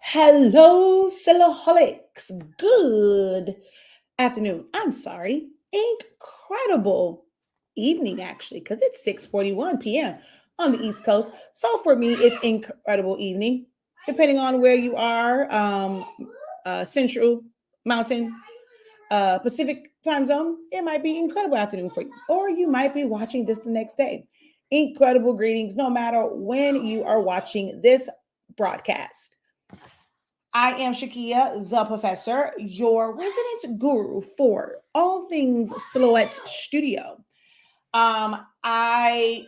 Hello, Silaholics. Good afternoon. I'm sorry. Incredible evening, actually, because it's 6:41 p.m. on the East Coast. So for me, it's incredible evening, depending on where you are. Central, Mountain, Pacific time zone, it might be incredible afternoon for you. Or you might be watching this the next day. Incredible greetings, no matter when you are watching this broadcast. I am Shakia, the professor, your resident guru for all things Silhouette Studio. I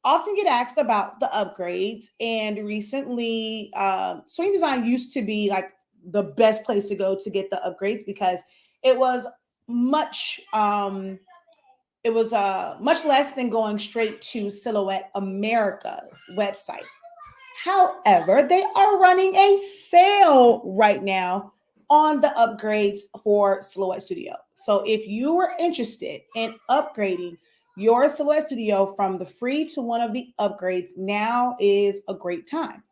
often get asked about the upgrades, and recently, Swing Design used to be like the best place to go to get the upgrades because it was much. It was much less than going straight to Silhouette America website. However, they are running a sale right now on the upgrades for Silhouette Studio. So if you were interested in upgrading your Silhouette Studio from the free to one of the upgrades, now is a great time.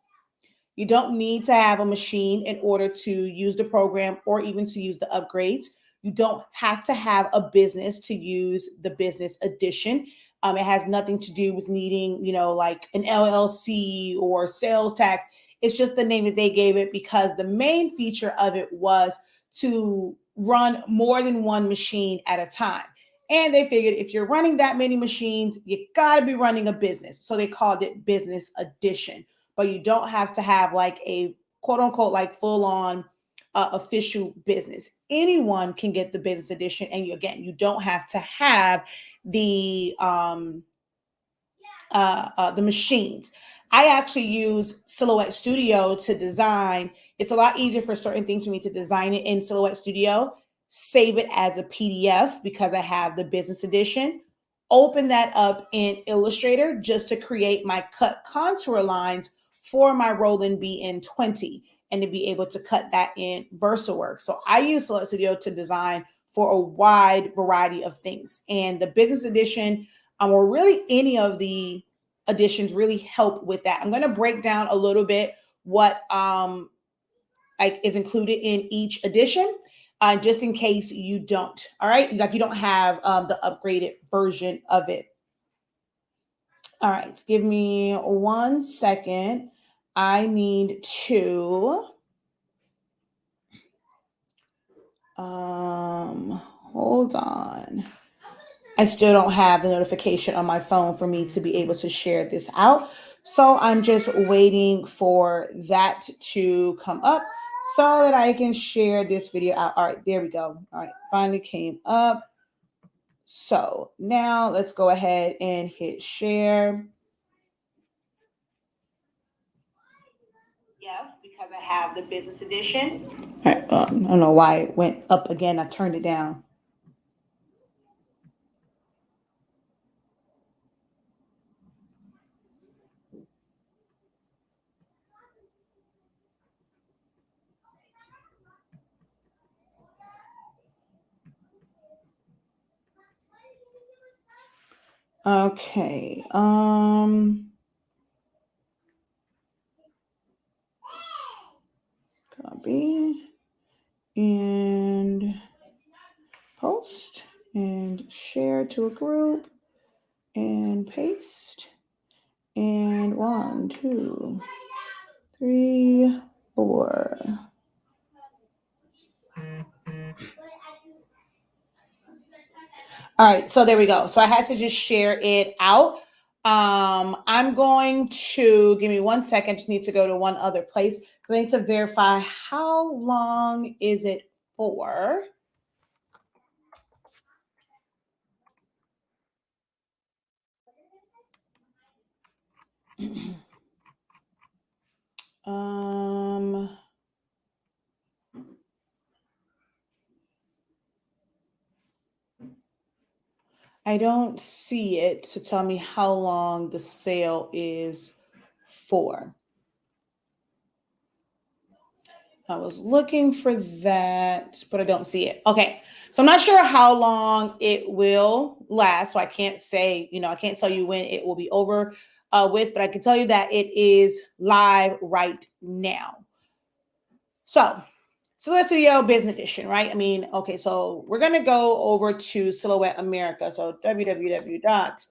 You don't need to have a machine in order to use the program or even to use the upgrades. You don't have to have a business to use the business edition. It has nothing to do with needing, like an LLC or sales tax. It's just the name that they gave it because the main feature of it was to run more than one machine at a time. And they figured if you're running that many machines, you got to be running a business. So they called it Business Edition. But you don't have to have like a quote unquote, like full on official business. Anyone can get the business edition. And you don't have to have the machines. I actually use Silhouette Studio to design. It's a lot easier for certain things for me to design it in Silhouette Studio, save it as a PDF because I have the business edition, open that up in Illustrator just to create my cut contour lines for my Roland BN20 and to be able to cut that in VersaWorks. So I use Silhouette Studio to design for a wide variety of things. And the business edition, or really any of the editions, really help with that. I'm going to break down a little bit what like is included in each edition, just in case you don't. All right, like you don't have the upgraded version of it. All right, give me 1 second. I need to hold on. I still don't have the notification on my phone for me to be able to share this out. So I'm just waiting for that to come up so that I can share this video out. All right, there we go. All right, finally came up. So now let's go ahead and hit share. Yes, because I have the business edition. All right, I don't know why it went up again. I turned it down. Okay. Copy and post and share to a group and paste. And 1, 2, 3, 4. All right, so there we go. So I had to just share it out. I'm going to give me 1 second. Just need to go to one other place. I need to verify how long is it for. I don't see it to tell me how long the sale is for. I was looking for that, but I don't see it. Okay. So I'm not sure how long it will last. So I can't say, I can't tell you when it will be over with, but I can tell you that it is live right now. So Silhouette Studio Business Edition, right? I mean, okay, so we're going to go over to Silhouette America. So www.Silhouette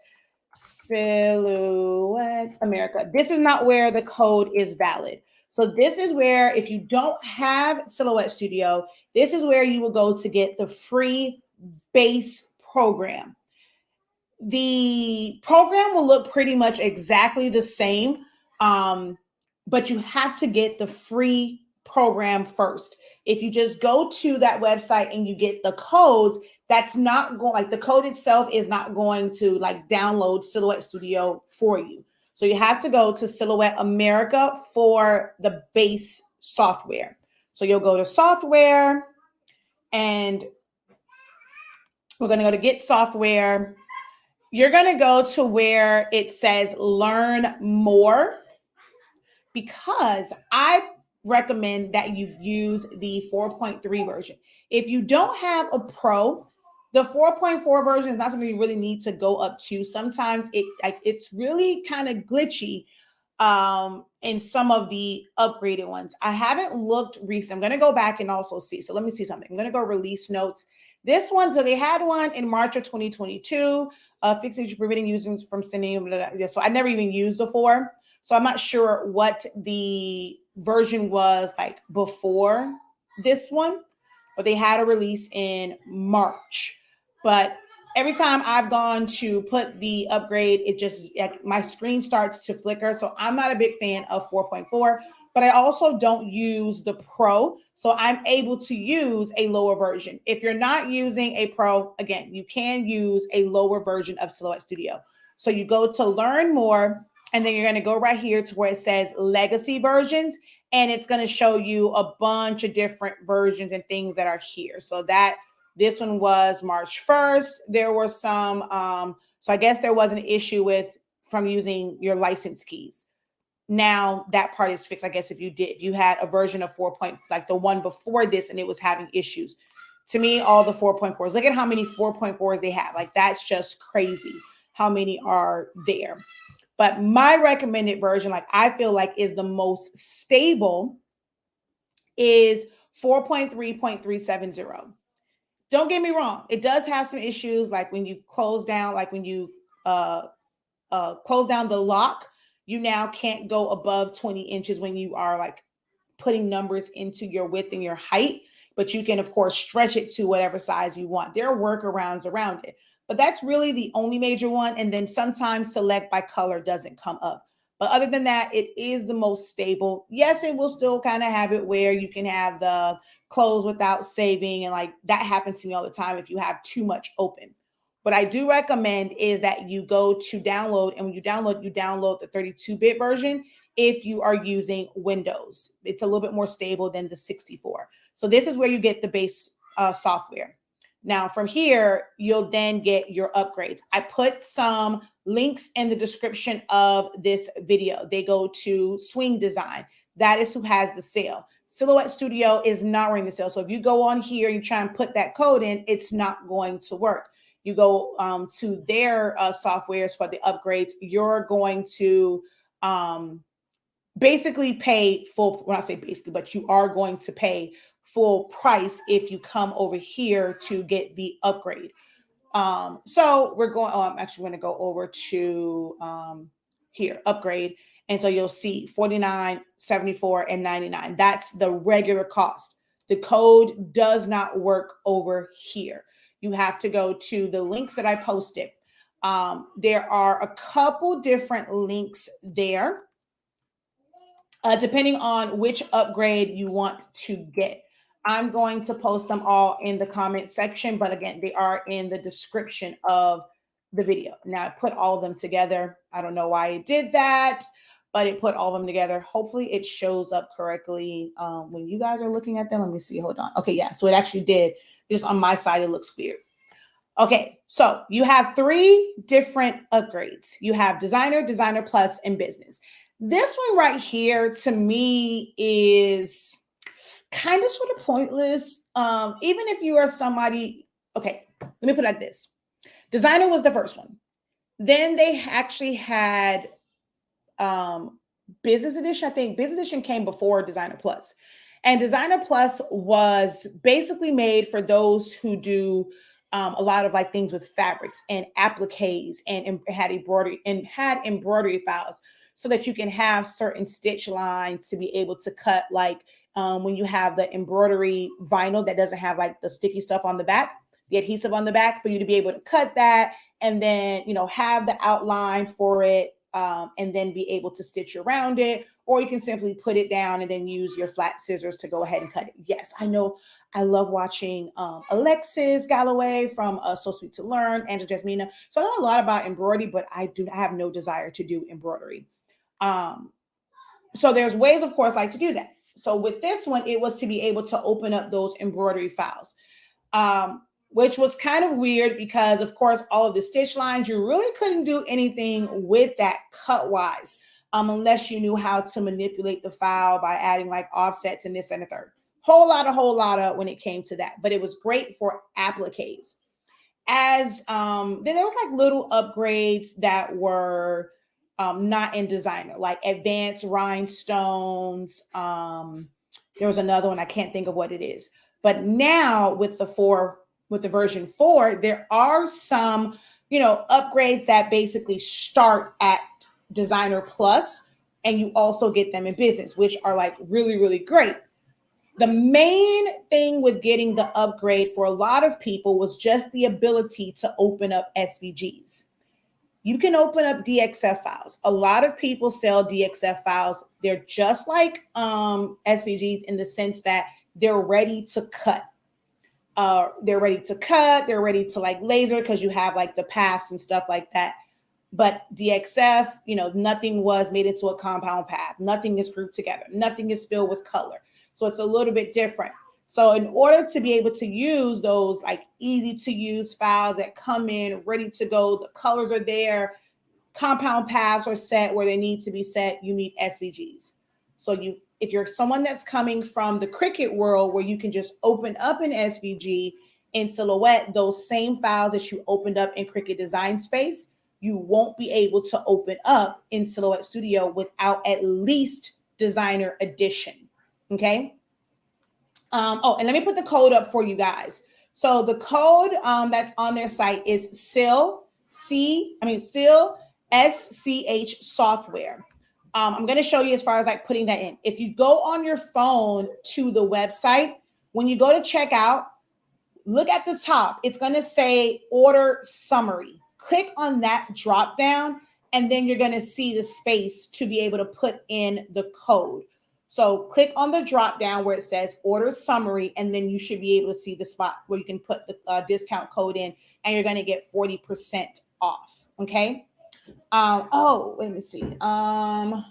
America. This is not where the code is valid. So this is where, if you don't have Silhouette Studio, this is where you will go to get the free base program. The program will look pretty much exactly the same, but you have to get the free program first. If you just go to that website and you get the codes, that's not going, like, the code itself is not going to like download Silhouette Studio for you. So you have to go to Silhouette America for the base software. So you'll go to software, and we're going to go to get software. You're going to go to where it says learn more, because I recommend that you use the 4.3 version. If you don't have a Pro, the 4.4 version is not something you really need to go up to. Sometimes it's really kind of glitchy in some of the upgraded ones. I haven't looked recent. I'm going to go back and also see. So let me see something. I'm going to go release notes. This one, so they had one in March of 2022, fixing preventing users from sending. Blah, blah, blah. So I never even used the 4. So I'm not sure what the version was like before this one, but they had a release in March. But every time I've gone to put the upgrade, it just, my screen starts to flicker. So I'm not a big fan of 4.4, but I also don't use the Pro. So I'm able to use a lower version. If you're not using a Pro, again, you can use a lower version of Silhouette Studio. So you go to learn more, and then you're going to go right here to where it says legacy versions, and it's going to show you a bunch of different versions and things that are here. So that this one was March 1st. There were some, so I guess there was an issue with from using your license keys. Now that part is fixed. I guess if you had a version of 4. Like the one before this and it was having issues. To me, all the 4.4s, look at how many 4.4s they have. Like, that's just crazy how many are there. But my recommended version, like I feel like is the most stable, is 4.3.370. Don't get me wrong. It does have some issues, like when you close down, like when you close down the lock, you now can't go above 20 inches when you are like putting numbers into your width and your height, but you can of course stretch it to whatever size you want. There are workarounds around it, but that's really the only major one. And then sometimes select by color doesn't come up. But other than that, it is the most stable. Yes, it will still kind of have it where you can have the close without saving. And like that happens to me all the time if you have too much open. What I do recommend is that you go to download, and when you download the 32-bit version if you are using Windows. It's a little bit more stable than the 64. So this is where you get the base software. Now from here, you'll then get your upgrades. I put some links in the description of this video. They go to Swing Design. That is who has the sale. Silhouette Studio is not running the sale. So if you go on here, you try and put that code in, it's not going to work. You go to their softwares for the upgrades, you're going to basically pay full, when I say basically, but you are going to pay full price if you come over here to get the upgrade. So we're going, I'm actually going to go over to here, upgrade. And so you'll see 49, 74, and 99. That's the regular cost. The code does not work over here. You have to go to the links that I posted. There are a couple different links there, depending on which upgrade you want to get. I'm going to post them all in the comment section, but again, they are in the description of the video. Now I put all of them together. I don't know why it did that, but it put all of them together. Hopefully it shows up correctly when you guys are looking at them. Let me see, hold on. Okay, yeah, so it actually did. Just on my side, it looks weird. Okay, so you have 3 different upgrades. You have Designer, Designer Plus, and Business. This one right here to me is kind of sort of pointless. Even if you are somebody, okay, let me put it like this. Designer was the first one. Then they actually had Business Edition. I think Business Edition came before Designer Plus. And Designer Plus was basically made for those who do a lot of like things with fabrics and appliques and had embroidery files so that you can have certain stitch lines to be able to cut like when you have the embroidery vinyl that doesn't have like the sticky stuff on the back, the adhesive on the back, for you to be able to cut that and then, you know, have the outline for it, and then be able to stitch around it. Or you can simply put it down and then use your flat scissors to go ahead and cut it. Yes, I know. I love watching Alexis Galloway from So Sweet to Learn, Angela Jasmina. So I know a lot about embroidery, but I have no desire to do embroidery. So there's ways, of course, like to do that. So with this one, it was to be able to open up those embroidery files, which was kind of weird because, of course, all of the stitch lines, you really couldn't do anything with that cut wise, unless you knew how to manipulate the file by adding like offsets and this and the third. Whole lot of when it came to that. But it was great for appliques. As then there was like little upgrades that were not in Designer, like advanced rhinestones. There was another one, I can't think of what it is. But now with the version 4, there are some, you know, upgrades that basically start at Designer Plus, and you also get them in Business, which are like really, really great. The main thing with getting the upgrade for a lot of people was just the ability to open up SVGs. You can open up DXF files. A lot of people sell DXF files. They're just like SVGs in the sense that they're ready to cut. They're ready to like laser because you have like the paths and stuff like that. But DXF, you know, nothing was made into a compound path. Nothing is grouped together. Nothing is filled with color. So it's a little bit different. So in order to be able to use those like easy to use files that come in ready to go, the colors are there, compound paths are set where they need to be set, you need SVGs. So if you're someone that's coming from the Cricut world where you can just open up an SVG in Silhouette, those same files that you opened up in Cricut Design Space, you won't be able to open up in Silhouette Studio without at least Designer Edition. Okay. And let me put the code up for you guys. So the code that's on their site is SIL SCH software. I'm going to show you as far as like putting that in. If you go on your phone to the website, when you go to checkout, look at the top. It's going to say order summary. Click on that drop down, and then you're going to see the space to be able to put in the code. So click on the drop down where it says order summary, and then you should be able to see the spot where you can put the discount code in, and you're going to get 40% off. Okay. Let me see. All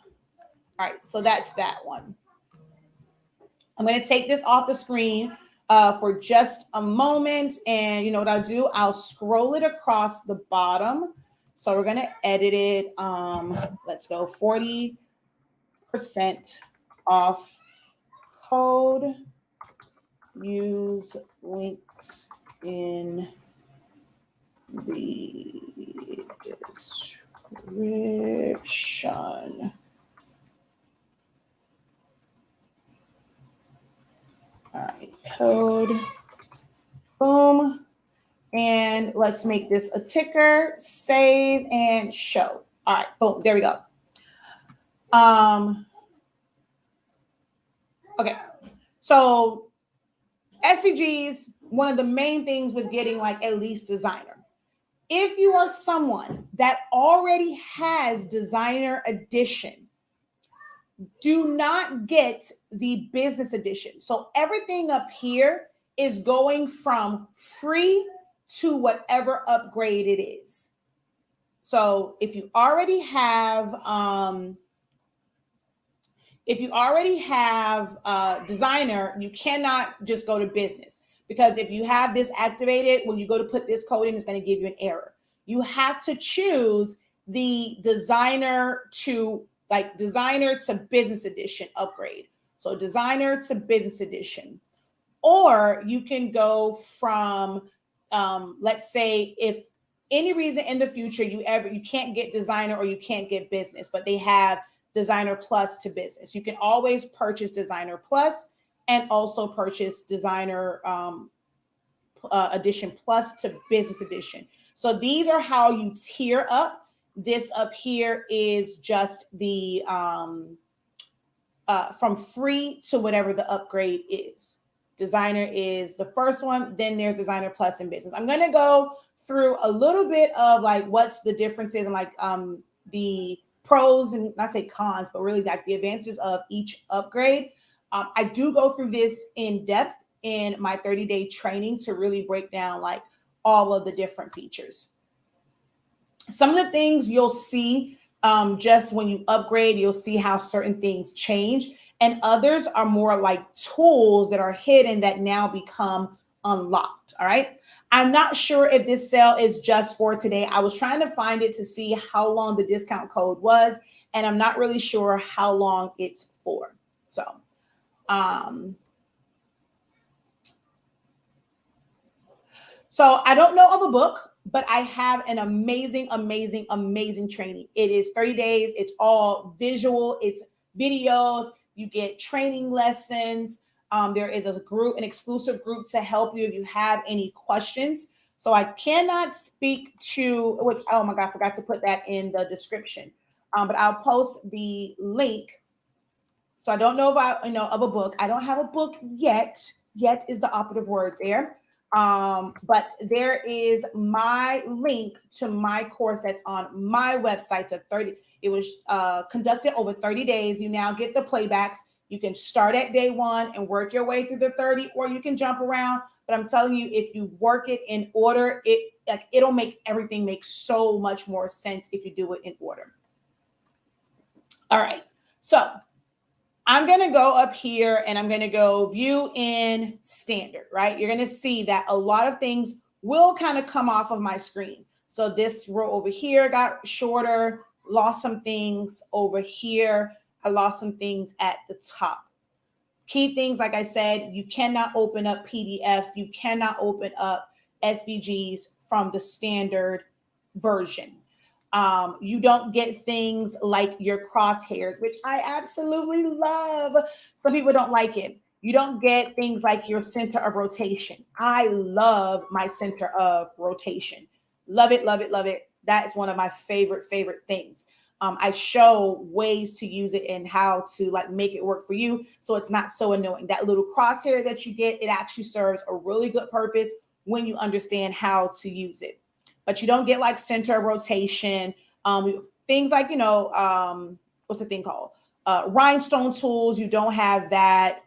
right. So that's that one. I'm going to take this off the screen for just a moment. And you know what I'll do? I'll scroll it across the bottom. So we're going to edit it. Let's go 40% off code. Use links in the description. All right, code, boom. And let's make this a ticker, save and show. All right, boom, there we go. Okay, so SVGs, one of the main things with getting like at least Designer. If you are someone that already has Designer Edition, do not get the Business Edition. So everything up here is going from free to whatever upgrade it is. So if you already have Designer, you cannot just go to Business, because if you have this activated, when you go to put this code in, it's going to give you an error. You have to choose the Designer to Business Edition upgrade. So Designer to Business Edition. Or you can go from, let's say if any reason in the future you can't get Designer or you can't get Business, but they have Designer Plus to Business. You can always purchase Designer Plus and also purchase designer edition plus to business edition. So these are how you tier up. This up here is just the from free to whatever the upgrade is. Designer is the first one, then there's designer plus and business. I'm going to go through a little bit of like what's the differences and like the pros and not say cons, but really like the advantages of each upgrade. I do go through this in depth in my 30-day training to really break down like all of the different features. Some of the things you'll see just when you upgrade, you'll see how certain things change. And others are more like tools that are hidden that now become unlocked. All right. I'm not sure if this sale is just for today. I was trying to find it to see how long the discount code was, and I'm not really sure how long it's for. So, so I don't know of a book, but I have an amazing, amazing, amazing training. It is 30 days. It's all visual. It's videos. You get training lessons. There is a group, an exclusive group to help you if you have any questions. So I cannot speak to which, oh my God, I forgot to put that in the description. But I'll post the link. So I don't know about, of a book. I don't have a book yet. Yet is the operative word there. But there is my link to my course that's on my website. So 30, it was conducted over 30 days. You now get the playbacks. You can start at day 1 and work your way through the 30, or you can jump around. But I'm telling you, if you work it in order, it'll make everything make so much more sense if you do it in order. All right. So I'm going to go up here and I'm going to go view in standard, right? You're going to see that a lot of things will kind of come off of my screen. So this row over here got shorter, lost some things over here. I lost some things at the top. Key things, like I said, you cannot open up PDFs. You cannot open up SVGs from the standard version. You don't get things like your crosshairs, which I absolutely love. Some people don't like it. You don't get things like your center of rotation. I love my center of rotation. Love it, love it, love it. That is one of my favorite things. I show ways to use it and how to like make it work for you so it's not so annoying. That little crosshair that you get, it actually serves a really good purpose when you understand how to use it. But you don't get like center of rotation, things like, what's the thing called? Rhinestone tools. You don't have that.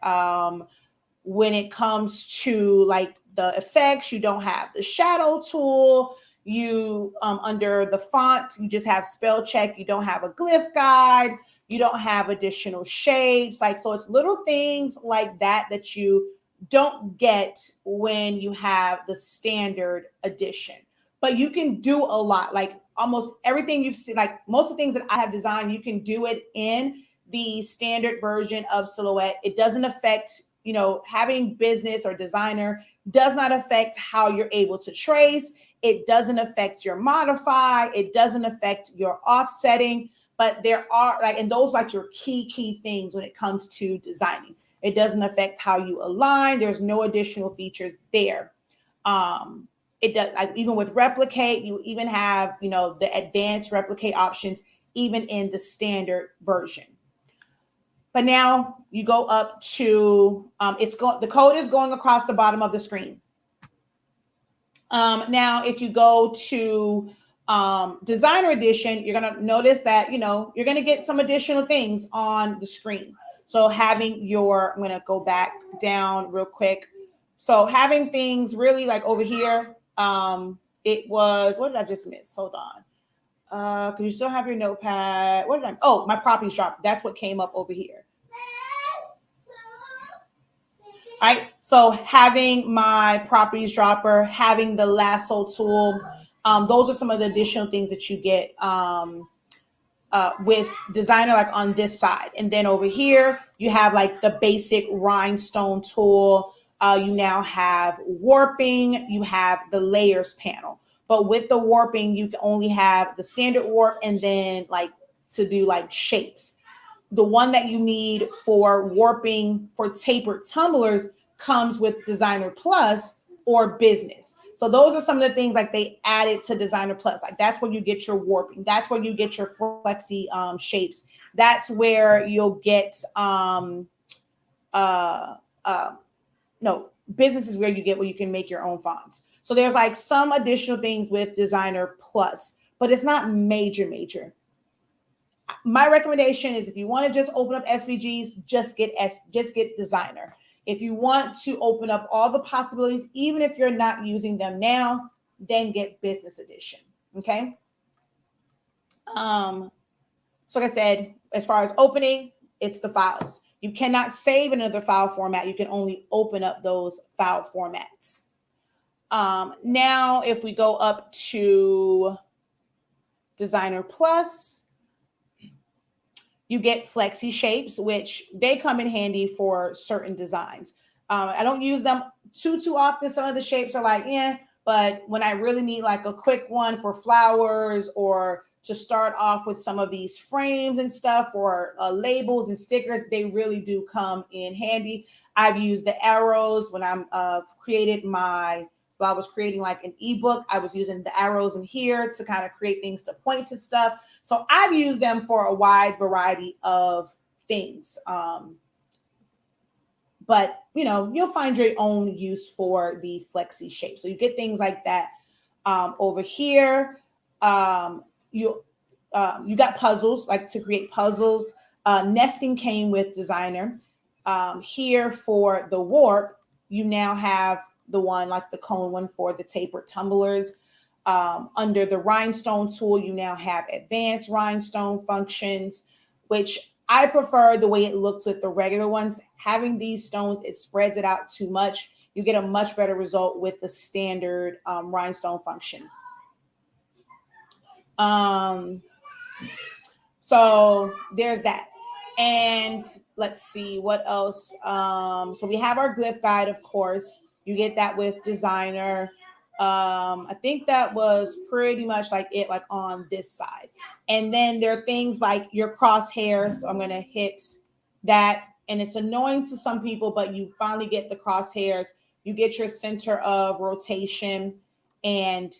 When it comes to like the effects, you don't have the shadow tool. You under the fonts, you just have spell check. You don't have a glyph guide. You don't have additional shapes. Like, so it's little things like that that you don't get when you have the standard edition. But you can do a lot, like almost everything you've seen, like most of the things that I have designed, you can do it in the standard version of Silhouette. It doesn't affect, having business or designer does not affect how you're able to trace. It doesn't affect your modify. It doesn't affect your offsetting, but there are and those like your key things when it comes to designing. It doesn't affect how you align. There's no additional features there. It does, like even with replicate, you even have, the advanced replicate options, even in the standard version. But now you go up to, the code is going across the bottom of the screen. Now, if you go to designer edition, you're going to notice that, you're going to get some additional things on the screen. So having I'm going to go back down real quick. So having things really like over here, it was, what did I just miss? Hold on. Because you still have your notepad. My properties dropped. That's what came up over here. All right. So having my properties dropper, having the lasso tool, those are some of the additional things that you get with designer, like on this side. And then over here, you have like the basic rhinestone tool. You now have warping, you have the layers panel. But with the warping, you can only have the standard warp and then like to do like shapes. the one that you need for warping for tapered tumblers comes with Designer Plus or Business. So those are some of the things like they added to Designer Plus. Like that's where you get your warping. That's where you get your flexi shapes. That's where you'll get uh, uh, no, Business is where you can make your own fonts. So there's like some additional things with Designer Plus, but it's not major. My recommendation is if you want to just open up SVGs, just get Designer. If you want to open up all the possibilities, even if you're not using them now, then get Business Edition. Okay. So like I said, as far as opening, it's the files. You cannot save another file format. You can only open up those file formats. Now, if we go up to Designer Plus, you get flexi shapes, which they come in handy for certain designs. I don't use them too often. Some of the shapes are like, yeah, but when I really need like a quick one for flowers or to start off with some of these frames and stuff or labels and stickers, they really do come in handy. I've used the arrows when I'm while I was creating like an ebook, I was using the arrows in here to kind of create things to point to stuff. So I've used them for a wide variety of things. But you'll find your own use for the flexi shape. So you get things like that. Over here, you got puzzles, like to create puzzles. Nesting came with Designer. Here for the warp, you now have the one like the cone one for the tapered tumblers. Under the rhinestone tool, you now have advanced rhinestone functions, which I prefer the way it looks with the regular ones. Having these stones, it spreads it out too much. You get a much better result with the standard rhinestone function. So there's that. And let's see what else. So we have our glyph guide, of course. You get that with Designer. I think that was pretty much like it, like on this side. And then there are things like your crosshairs. So I'm going to hit that. And it's annoying to some people, but you finally get the crosshairs. You get your center of rotation, and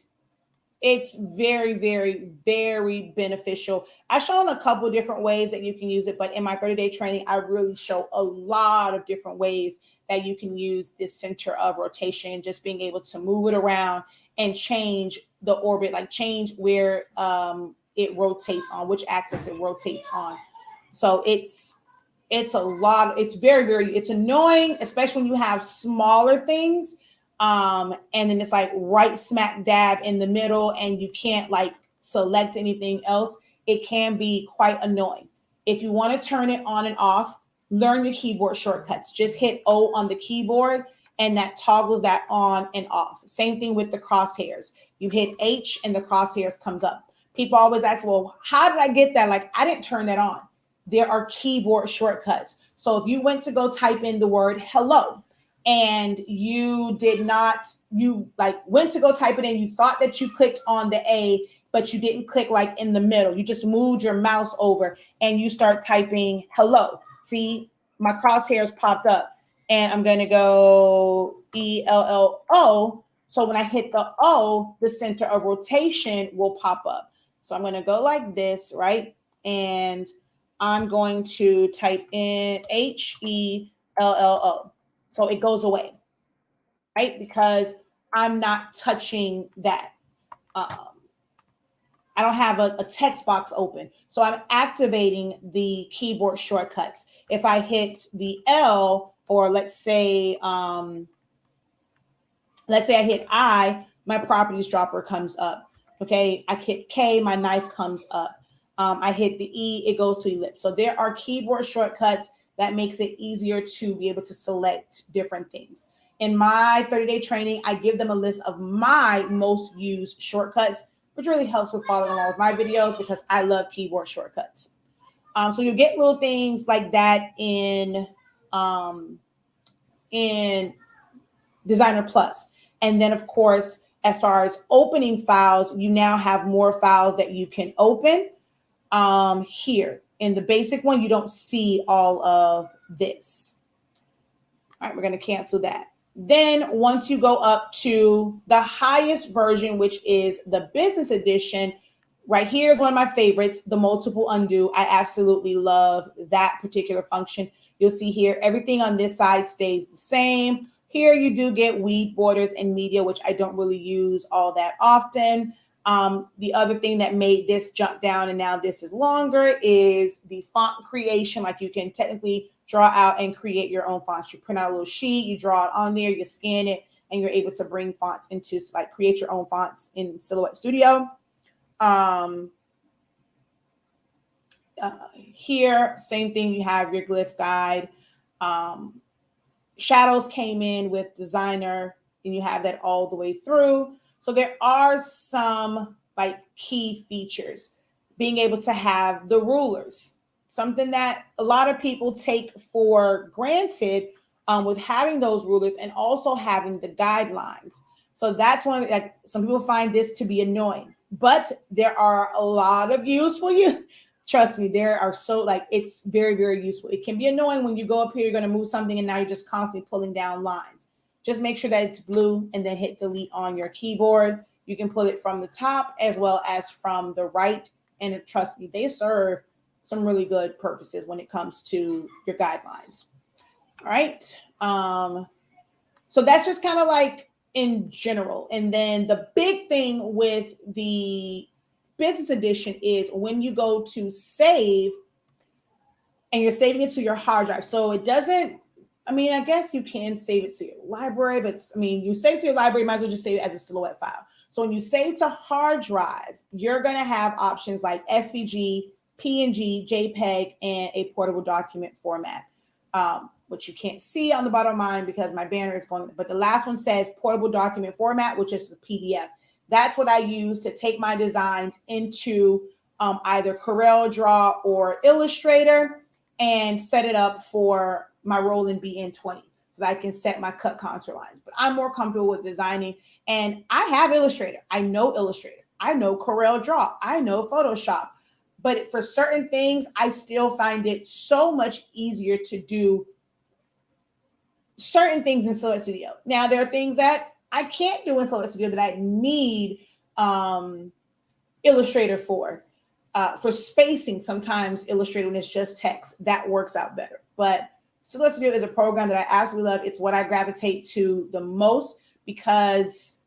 it's very, very, very beneficial. I've shown a couple different ways that you can use it, but in my 30-day training, I really show a lot of different ways that you can use this center of rotation, just being able to move it around and change the orbit, like change where it rotates on, which axis it rotates on. So it's a lot. It's very, very, it's annoying, especially when you have smaller things. And then it's like right smack dab in the middle and you can't like select anything else. It can be quite annoying. If you want to turn it on and off, learn your keyboard shortcuts. Just hit O on the keyboard and that toggles that on and off. Same thing with the crosshairs. You hit H and the crosshairs comes up. People always ask, well, how did I get that? Like, I didn't turn that on. There are keyboard shortcuts. So if you went to go type in the word hello, and you went to go type it in, you thought that you clicked on the A, but you didn't click like in the middle. You just moved your mouse over and you start typing hello. See, my crosshairs popped up and I'm going to go ELLO. So when I hit the O, the center of rotation will pop up. So I'm going to go like this, right? And I'm going to type in HELLO. So it goes away, right? Because I'm not touching that. I don't have a text box open. So I'm activating the keyboard shortcuts. If I hit the L, or let's say I hit I, my properties dropper comes up. Okay, I hit K, my knife comes up. I hit the E, it goes to ellipse. So there are keyboard shortcuts that makes it easier to be able to select different things. In my 30-day training, I give them a list of my most used shortcuts, which really helps with following along with my videos because I love keyboard shortcuts. So you get little things like that in Designer Plus. And then, of course, as far as opening files, you now have more files that you can open here. In the basic one, you don't see all of this. All right, we're going to cancel that. Then once you go up to the highest version, which is the business edition, right here is one of my favorites, the multiple undo. I absolutely love that particular function. You'll see here, everything on this side stays the same. Here you do get weed borders and media, which I don't really use all that often. The other thing that made this jump down and now this is longer is the font creation. Like you can technically draw out and create your own fonts. You print out a little sheet, you draw it on there, you scan it, and you're able to bring fonts into, like, create your own fonts in Silhouette Studio. Here, same thing, you have your glyph guide. Shadows came in with designer, and you have that all the way through. So there are some like key features. Being able to have the rulers, something that a lot of people take for granted, with having those rulers and also having the guidelines. So that's one of the, like, some people find this to be annoying, but there are a lot of useful use. Trust me, there are, so, like, it's very, very useful. It can be annoying when you go up here, you're going to move something and now you're just constantly pulling down lines. Just make sure that it's blue and then hit delete on your keyboard. You can pull it from the top as well as from the right. And trust me, they serve some really good purposes when it comes to your guidelines. All right. So that's just kind of like in general. And then the big thing with the business edition is when you go to save and you're saving it to your hard drive. So it doesn't, I mean, I guess you can save it to your library, but I mean, you save it to your library, you might as well just save it as a Silhouette file. So when you save to hard drive, you're going to have options like SVG, PNG, JPEG, and a portable document format, which you can't see on the bottom of mine because my banner is going, but the last one says portable document format, which is the PDF. That's what I use to take my designs into either Corel Draw or Illustrator and set it up for my role in BN20 so that I can set my cut contour lines. But I'm more comfortable with designing, and I have Illustrator. I know Illustrator. I know Corel Draw. I know Photoshop. But for certain things, I still find it so much easier to do certain things in Silhouette Studio. Now, there are things that I can't do in Silhouette Studio that I need Illustrator for. For spacing, sometimes Illustrator, when it's just text, that works out better. But Silhouette Studio is a program that I absolutely love. It's what I gravitate to the most because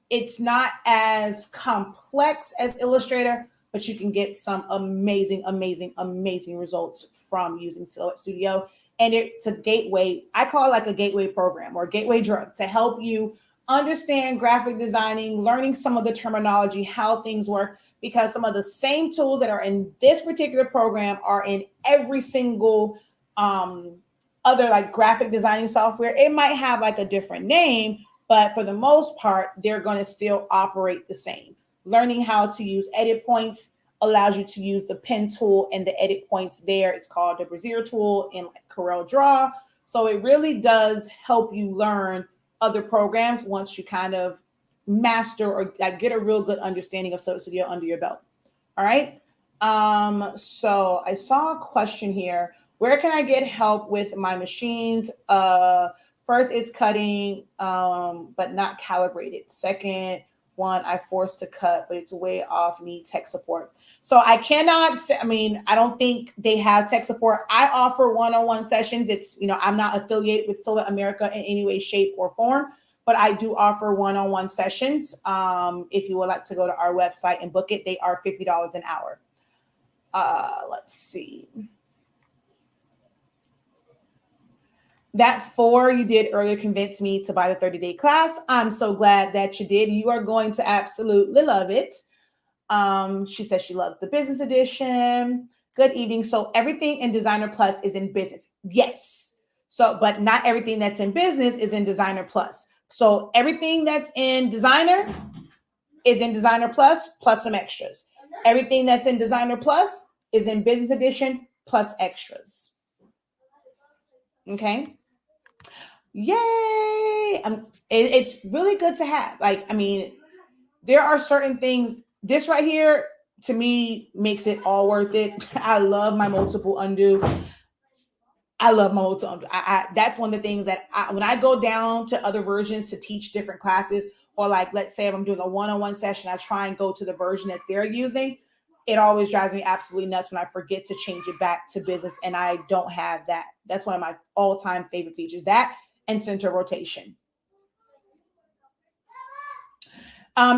it's not as complex as Illustrator, but you can get some amazing, amazing, amazing results from using Silhouette Studio. And it's a gateway. I call it like a gateway program or a gateway drug to help you understand graphic designing, learning some of the terminology, how things work, because some of the same tools that are in this particular program are in every single other like graphic designing software. It might have like a different name, but for the most part, they're going to still operate the same. Learning how to use edit points allows you to use the pen tool and the edit points there. It's called the Bezier tool in like Corel Draw. So it really does help you learn other programs once you kind of master or like get a real good understanding of Silhouette Studio under your belt. All right. So I saw a question here. Where can I get help with my machines? First is cutting, but not calibrated. Second one, I forced to cut, but it's way off, need tech support. So I cannot say, I mean, I don't think they have tech support. I offer one-on-one sessions. It's, you know, I'm not affiliated with Silhouette America in any way, shape, or form, but I do offer one-on-one sessions. If you would like to go to our website and book it, they are $50 an hour. Let's see. That 4 you did earlier convinced me to buy the 30-day class. I'm so glad that you did. You are going to absolutely love it. She says she loves the business edition. Good evening. So everything in Designer Plus is in business. Yes. So, but not everything that's in business is in Designer Plus. So everything that's in Designer is in Designer Plus some extras. Everything that's in Designer Plus is in Business Edition plus extras. Okay. Yay. It's really good to have. Like, I mean, there are certain things. This right here, to me makes it all worth it. I love my multiple undo. I love my multiple undo. That's one of the things that when I go down to other versions to teach different classes, or like let's say if I'm doing a one-on-one session, I try and go to the version that they're using. It always drives me absolutely nuts when I forget to change it back to business and I don't have that. That's one of my all-time favorite features. That and center rotation.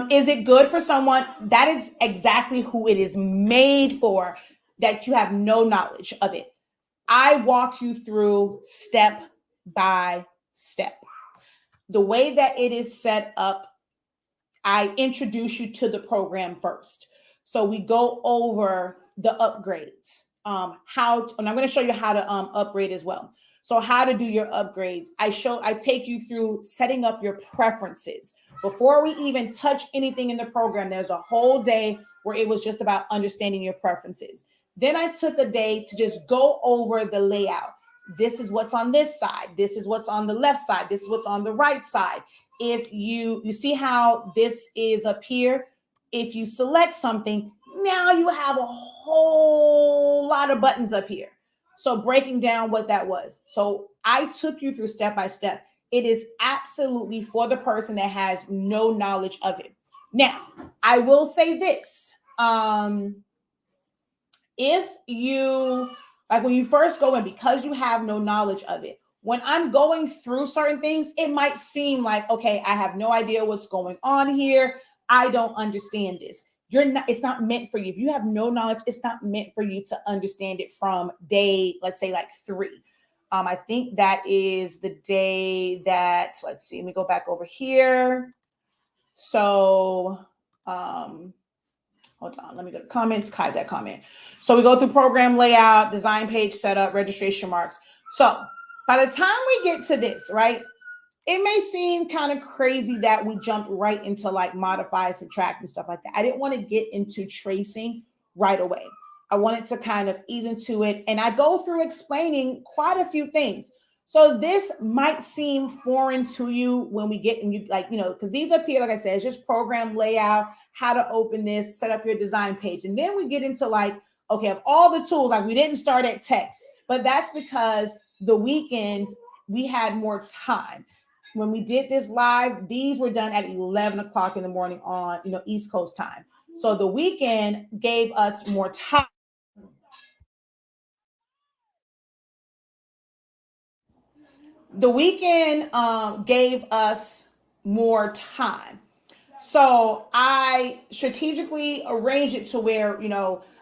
Is it good for someone? That is exactly who it is made for, that you have no knowledge of it. I walk you through step by step. The way that it is set up, I introduce you to the program first. So we go over the upgrades. And I'm going to show you how to upgrade as well. So how to do your upgrades. I take you through setting up your preferences. Before we even touch anything in the program, there's a whole day where it was just about understanding your preferences. Then I took a day to just go over the layout. This is what's on this side. This is what's on the left side. This is what's on the right side. If you see how this is up here, if you select something, now you have a whole lot of buttons up here. So breaking down what that was. So I took you through step by step. It is absolutely for the person that has no knowledge of it. Now, I will say this. If you, like when you first go in, because you have no knowledge of it, when I'm going through certain things, it might seem like, okay, I have no idea what's going on here. I don't understand this. It's not meant for you. If you have no knowledge, it's not meant for you to understand it from day, let's say like 3. I think that is the day that, let's see, let me go back over here. So, hold on, let me go to comments, hide that comment. So we go through program layout, design page setup, registration marks. So by the time we get to this, right, it may seem kind of crazy that we jumped right into like modify, subtract, and stuff like that. I didn't want to get into tracing right away. I wanted to kind of ease into it. And I go through explaining quite a few things. So this might seem foreign to you when we get in, you like, because these up here, like I said, it's just program layout, how to open this, set up your design page. And then we get into like, okay, of all the tools, like we didn't start at text, but that's because the weekends we had more time. When we did this live, these were done at 11 o'clock in the morning on, East Coast time. So the weekend gave us more time. The weekend gave us more time. So I strategically arranged it to where,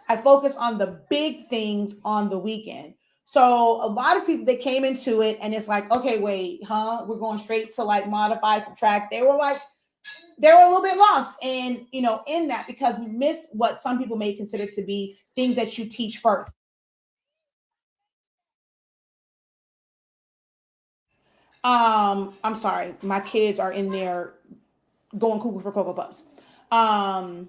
I focus on the big things on the weekend. So a lot of people that came into it and it's like, okay, wait, we're going straight to like modify, subtract. They were a little bit lost and, in that, because we miss what some people may consider to be things that you teach first. I'm sorry, my kids are in there going cuckoo for Cocoa Puffs. What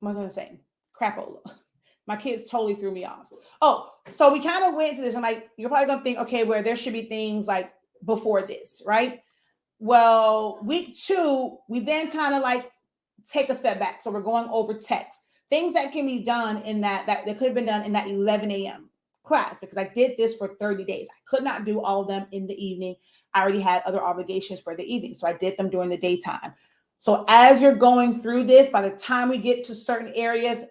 was I gonna say? Crapola. My kids totally threw me off. Oh, so we kind of went to this. I'm like, you're probably gonna think, okay, where there should be things like before this, right? Well, week 2, we then kind of like take a step back. So we're going over text, things that can be done in that could have been done in that 11 a.m. class, because I did this for 30 days. I could not do all of them in the evening. I already had other obligations for the evening. So I did them during the daytime. So as you're going through this, by the time we get to certain areas,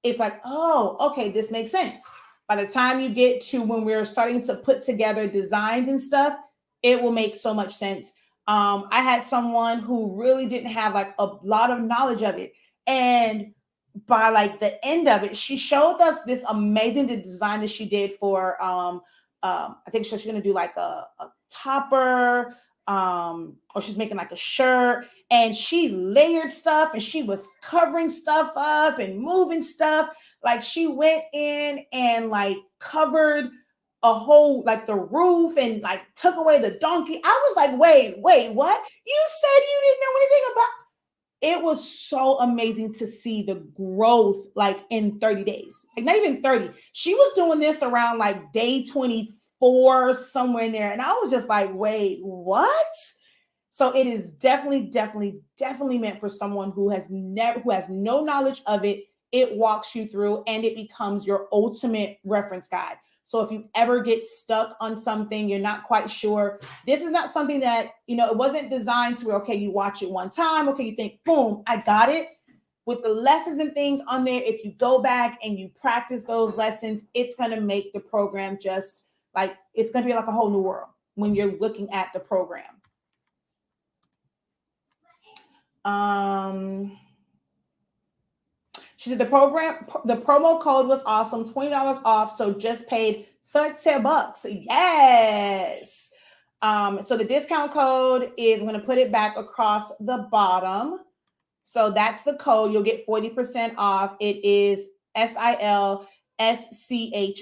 it's like, oh, okay, this makes sense. By the time you get to when we're starting to put together designs and stuff, it will make so much sense. I had someone who really didn't have like a lot of knowledge of it. And by like the end of it, she showed us this amazing design that she did for, I think she's going to do like a topper, or she's making like a shirt, and she layered stuff and she was covering stuff up and moving stuff. Like she went in and like covered a whole, like the roof, and like took away the donkey. I was like, wait, what? You said you didn't know anything about. It was so amazing to see the growth like in 30 days, like not even 30. She was doing this around like day 24, somewhere in there. And I was just like, wait, what? So it is definitely meant for someone who has no knowledge of it. It walks you through and it becomes your ultimate reference guide. So if you ever get stuck on something, you're not quite sure, this is not something that, it wasn't designed to where, okay, you watch it one time, okay, you think, boom, I got it. With the lessons and things on there, if you go back and you practice those lessons, it's going to make the program just like, it's going to be like a whole new world when you're looking at the program. She said the promo code was awesome, $20 off, so just paid $30. Yes. So the discount code is, I'm going to put it back across the bottom. So that's the code. You'll get 40% off. It is SILSCH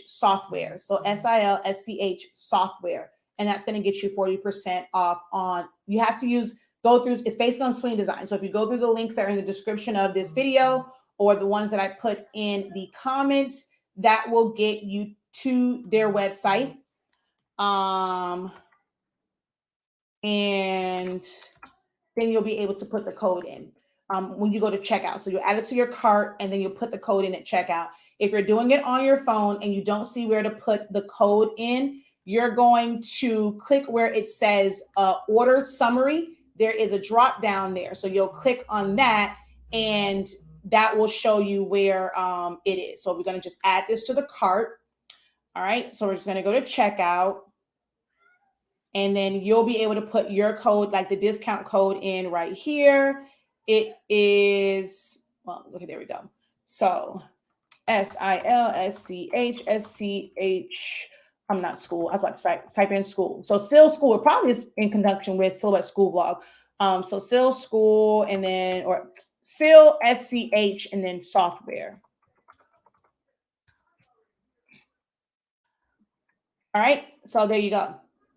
software. So SILSCH software. And that's going to get you 40% off on, you have to go through, it's based on Swing Design. So if you go through the links that are in the description of this video or the ones that I put in the comments, that will get you to their website. And then you'll be able to put the code in when you go to checkout. So you'll add it to your cart and then you'll put the code in at checkout. If you're doing it on your phone and you don't see where to put the code in, you're going to click where it says order summary. There is a drop down there. So you'll click on that and that will show you where it is. So we're going to just add this to the cart. All right. So we're just going to go to checkout. And then you'll be able to put your code, like the discount code, in right here. It is, well, look, there we go. So SILSCH. I'm not school. I was about to type in school. So SIL School, it probably is in conjunction with Silhouette School Blog. So SIL School and then, or SIL SCH and then software. All right. So there you go.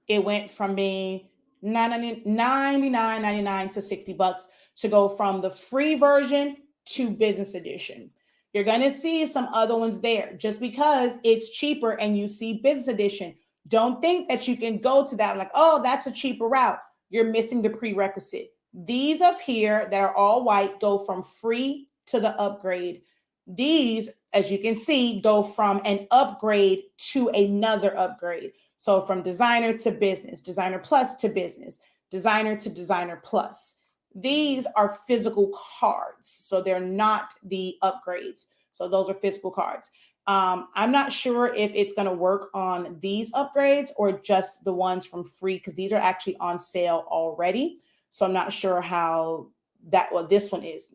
It went from being $99.99 to $60 to go from the free version to business edition. You're going to see some other ones there just because it's cheaper and you see business edition. Don't think that you can go to that like, oh, that's a cheaper route. You're missing the prerequisite. These up here that are all white go from free to the upgrade. These, as you can see, go from an upgrade to another upgrade. So from designer to business, designer plus to business, designer to designer plus. These are physical cards. So they're not the upgrades. So those are physical cards. I'm not sure if it's going to work on these upgrades or just the ones from free, because these are actually on sale already. So I'm not sure how that, well, this one is.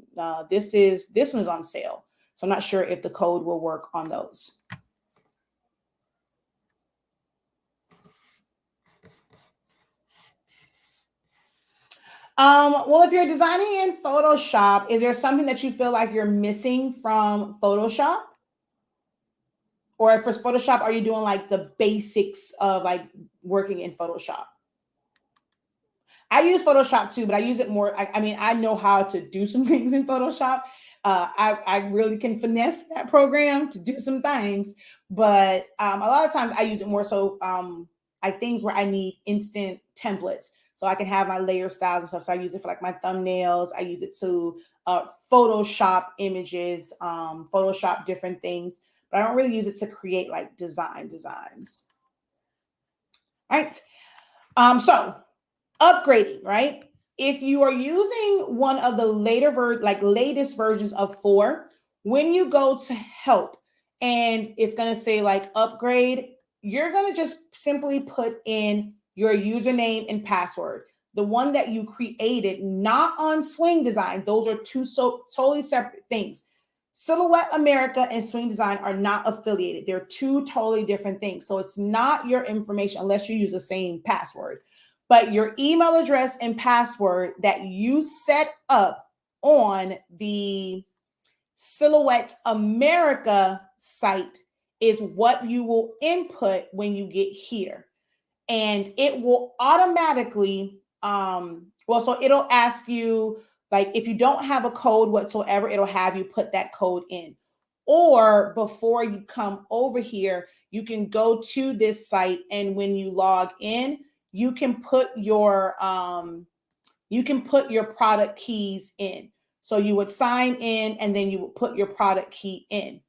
This one is on sale. So I'm not sure if the code will work on those. Well, if you're designing in Photoshop, is there something that you feel like you're missing from Photoshop? Or for Photoshop, are you doing like the basics of like working in Photoshop? I use Photoshop too, but I use it more. I mean, I know how to do some things in Photoshop. I really can finesse that program to do some things, but a lot of times I use it more so like things where I need instant templates. So I can have my layer styles and stuff. So I use it for like my thumbnails. I use it to Photoshop images, Photoshop different things, but I don't really use it to create like designs. All right. So upgrading, right? If you are using one of the latest versions of 4, when you go to help and it's going to say like upgrade, you're going to just simply put in your username and password, the one that you created, not on Swing Design. Those are two totally separate things. Silhouette America and Swing Design are not affiliated. They're two totally different things. So it's not your information unless you use the same password. But your email address and password that you set up on the Silhouette America site is what you will input when you get here. And it will automatically, so it'll ask you, like, if you don't have a code whatsoever, it'll have you put that code in. Or before you come over here, you can go to this site, and when you log in, you can put your you can put your product keys in. So you would sign in and then you would put your product key in.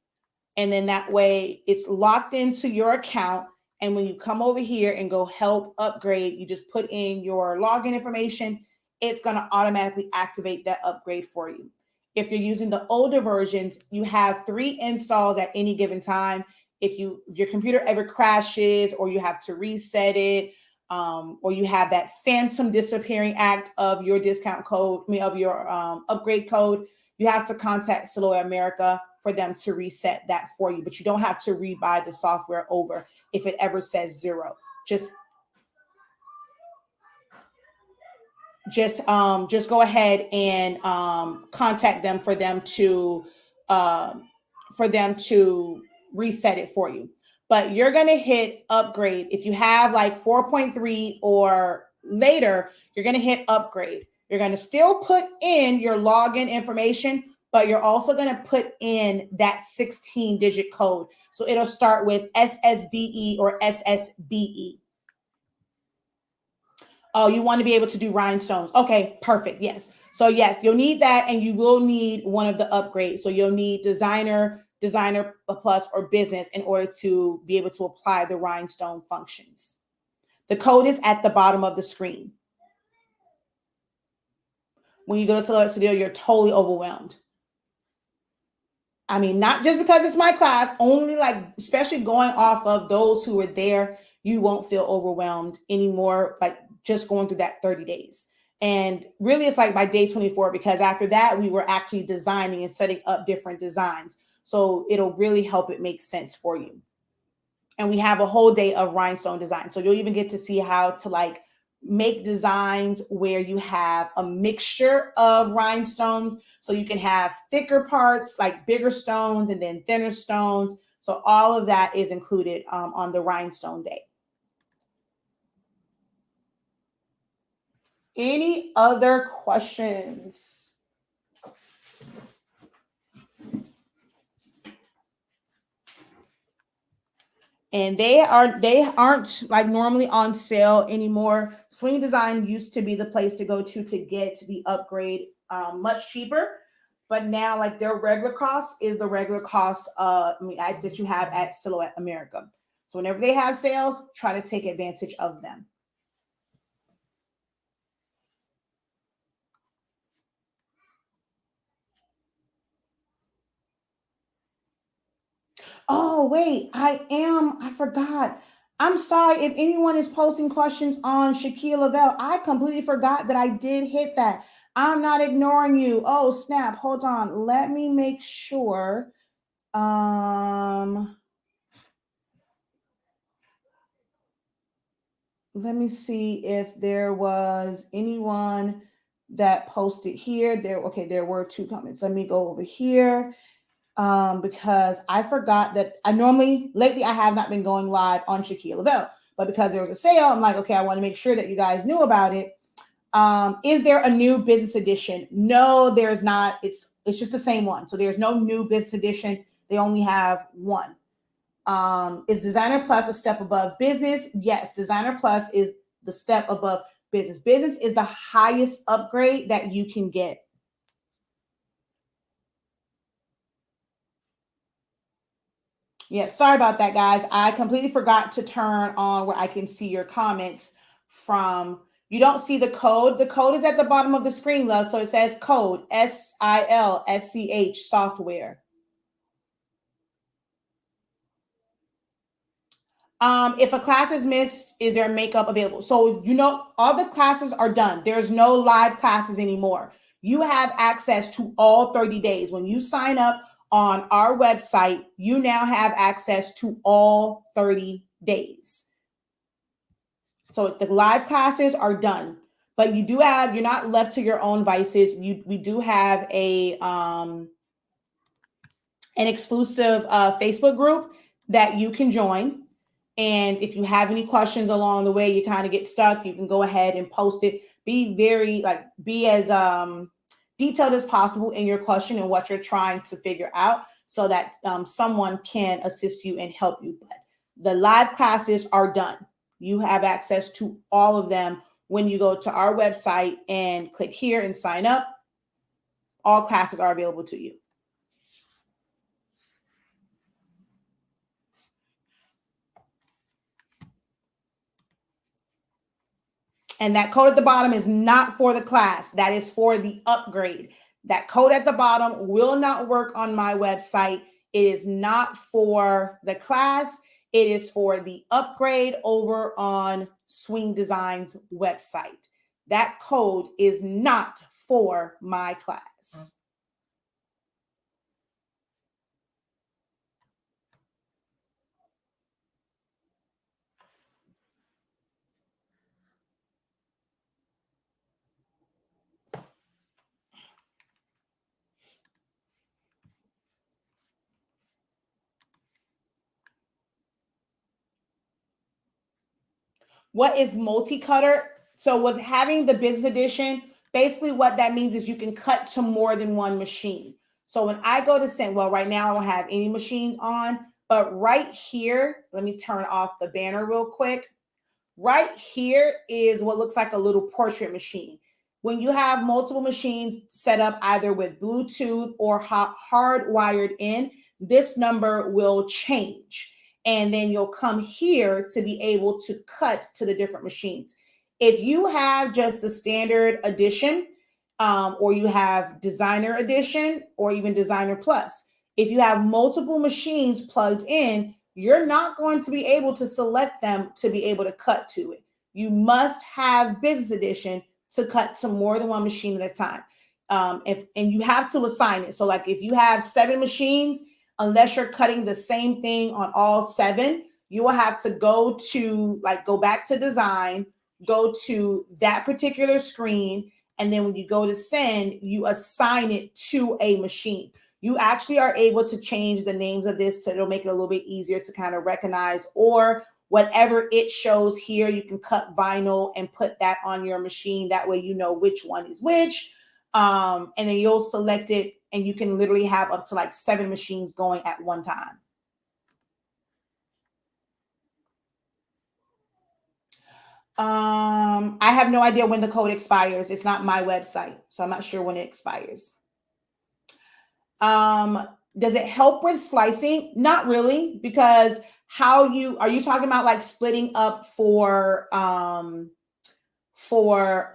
And then that way it's locked into your account. And when you come over here and go help upgrade, you just put in your login information. It's going to automatically activate that upgrade for you. If you're using the older versions, you have 3 installs at any given time. If your computer ever crashes or you have to reset it, or you have that phantom disappearing act of your discount code, of your upgrade code, you have to contact Silhouette America for them to reset that for you. But you don't have to rebuy the software over if it ever says 0. Just go ahead and contact them for them to reset it for you. But you're going to hit upgrade. If you have like 4.3 or later, you're going to hit upgrade. You're going to still put in your login information, but you're also going to put in that 16-digit code. So it'll start with SSDE or SSBE. Oh, you want to be able to do rhinestones. Okay, perfect. Yes. So yes, you'll need that, and you will need one of the upgrades. So you'll need designer plus, or business in order to be able to apply the rhinestone functions. The code is at the bottom of the screen. When you go to Silhouette Studio, you're totally overwhelmed. I mean, not just because it's my class, only like, especially going off of those who were there, you won't feel overwhelmed anymore, like just going through that 30 days. And really, it's like by day 24, because after that, we were actually designing and setting up different designs. So it'll really help it make sense for you. And we have a whole day of rhinestone design. So you'll even get to see how to like make designs where you have a mixture of rhinestones. So you can have thicker parts, like bigger stones, and then thinner stones. So all of that is included on the rhinestone day. Any other questions? And they aren't like normally on sale anymore. Swing Design used to be the place to go to get the upgrade much cheaper, but now like their regular cost is the regular cost that you have at Silhouette America. So whenever they have sales, try to take advantage of them. Oh, wait, I forgot. I'm sorry if anyone is posting questions on Shaquille Lavelle. I completely forgot that I did hit that. I'm not ignoring you. Oh, snap. Hold on. Let me make sure. Let me see if there was anyone that posted here. There were 2 comments. Let me go over here. Because I forgot that lately I have not been going live on Shaquille Lavelle, but because there was a sale, I'm like, okay, I want to make sure that you guys knew about it. Is there a new business edition? No, there's not. It's just the same one. So there's no new business edition. They only have one. Is Designer Plus a step above business? Yes, Designer Plus is the step above business. Business is the highest upgrade that you can get. Yeah, sorry about that, guys. I completely forgot to turn on where I can see your comments from. You don't see the code. The code is at the bottom of the screen, love. So it says code, SILSCH software. If a class is missed, is there makeup available? So, all the classes are done. There's no live classes anymore. You have access to all 30 days. When you sign up on our website, you now have access to all 30 days. So the live classes are done, but you're not left to your own vices. We do have an exclusive Facebook group that you can join. And if you have any questions along the way, you kind of get stuck, you can go ahead and post it. Be as detailed as possible in your question and what you're trying to figure out so that someone can assist you and help you. But the live classes are done. You have access to all of them when you go to our website and click here and sign up, all classes are available to you. And that code at the bottom is not for the class. That is for the upgrade. That code at the bottom will not work on my website. It is not for the class. It is for the upgrade over on Swing Design's website. That code is not for my class. What is multi-cutter? So with having the business edition, basically what that means is you can cut to more than one machine. So when I go to send, well, right now I don't have any machines on, but right here, let me turn off the banner real quick. Right here is what looks like a little portrait machine. When you have multiple machines set up either with Bluetooth or hardwired in, this number will change. And then you'll come here to be able to cut to the different machines. If you have just the standard edition, or you have designer edition, or even designer plus, if you have multiple machines plugged in, you're not going to be able to select them to be able to cut to it. You must have business edition to cut to more than one machine at a time. And you have to assign it. So like if you have 7 machines, unless you're cutting the same thing on all 7, you will have to go back to design, go to that particular screen. And then when you go to send, you assign it to a machine. You actually are able to change the names of this so it'll make it a little bit easier to kind of recognize, or whatever it shows here, you can cut vinyl and put that on your machine. That way you know which one is which. And then you'll select it and you can literally have up to like 7 machines going at one time. I have no idea when the code expires. It's not my website, so I'm not sure when it expires. Does it help with slicing? Not really, because are you talking about like splitting up for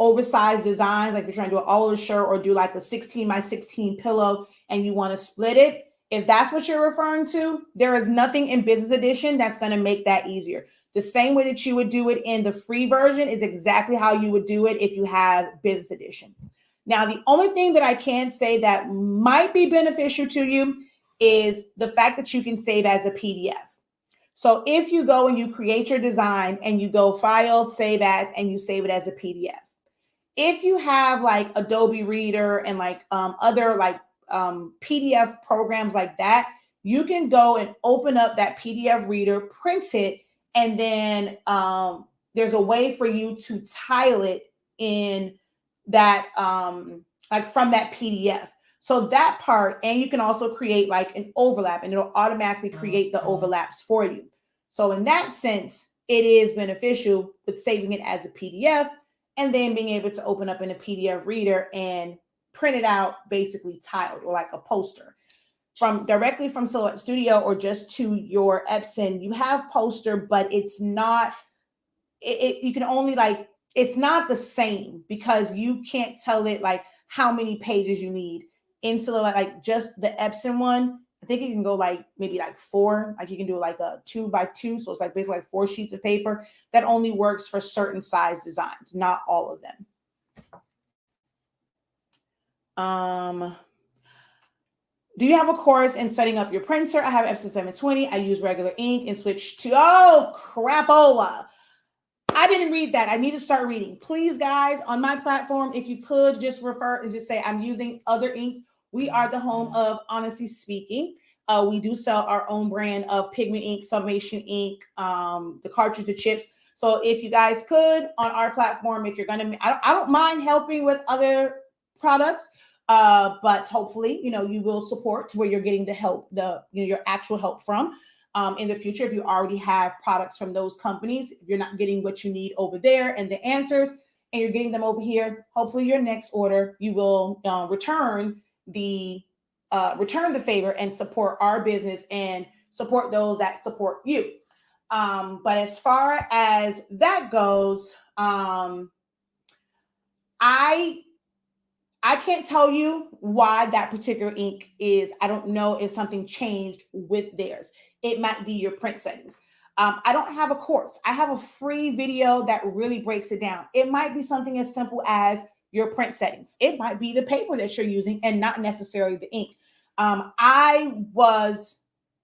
oversized designs, like if you're trying to do an all over shirt or do like a 16 by 16 pillow and you want to split it? If that's what you're referring to, there is nothing in business edition that's going to make that easier. The same way that you would do it in the free version is exactly how you would do it if you have business edition. Now, the only thing that I can say that might be beneficial to you is the fact that you can save as a PDF. So if you go and you create your design and you go file, save as, and you save it as a PDF. If you have like Adobe Reader and like other like PDF programs like that, you can go and open up that PDF reader, print it, and then there's a way for you to tile it in that like from that PDF. So that part, and you can also create like an overlap and it'll automatically create the overlaps for you. So in that sense, it is beneficial with saving it as a PDF and then being able to open up in a PDF reader and print it out basically tiled or like a poster. Directly from Silhouette Studio or just to your Epson, you have poster, but it's not, you can only like, it's not the same because you can't tell it like how many pages you need. In Silhouette, like just the Epson one, I think you can go like maybe like 4, like you can do like a 2 by 2. So it's like basically like 4 sheets of paper. That only works for certain size designs, not all of them. Do you have a course in setting up your printer? I have Epson 720. I use regular ink and switch to, oh, crapola. I didn't read that. I need to start reading. Please, guys, on my platform, if you could just refer and just say, I'm using other inks. We are the home of Honestly Speaking. We do sell our own brand of pigment ink, summation ink, the cartridge, the chips. So if you guys could, on our platform, if you're going to, I don't mind helping with other products, but hopefully, you will support to where you're getting the help, your actual help from. In the future, if you already have products from those companies, if you're not getting what you need over there and the answers, and you're getting them over here, hopefully your next order, you will return the favor and support our business and support those that support you. But as far as that goes, I can't tell you why that particular ink is. I don't know if something changed with theirs. It might be your print settings. I don't have a course. I have a free video that really breaks it down. It might be something as simple as your print settings. It might be the paper that you're using and not necessarily the ink. I was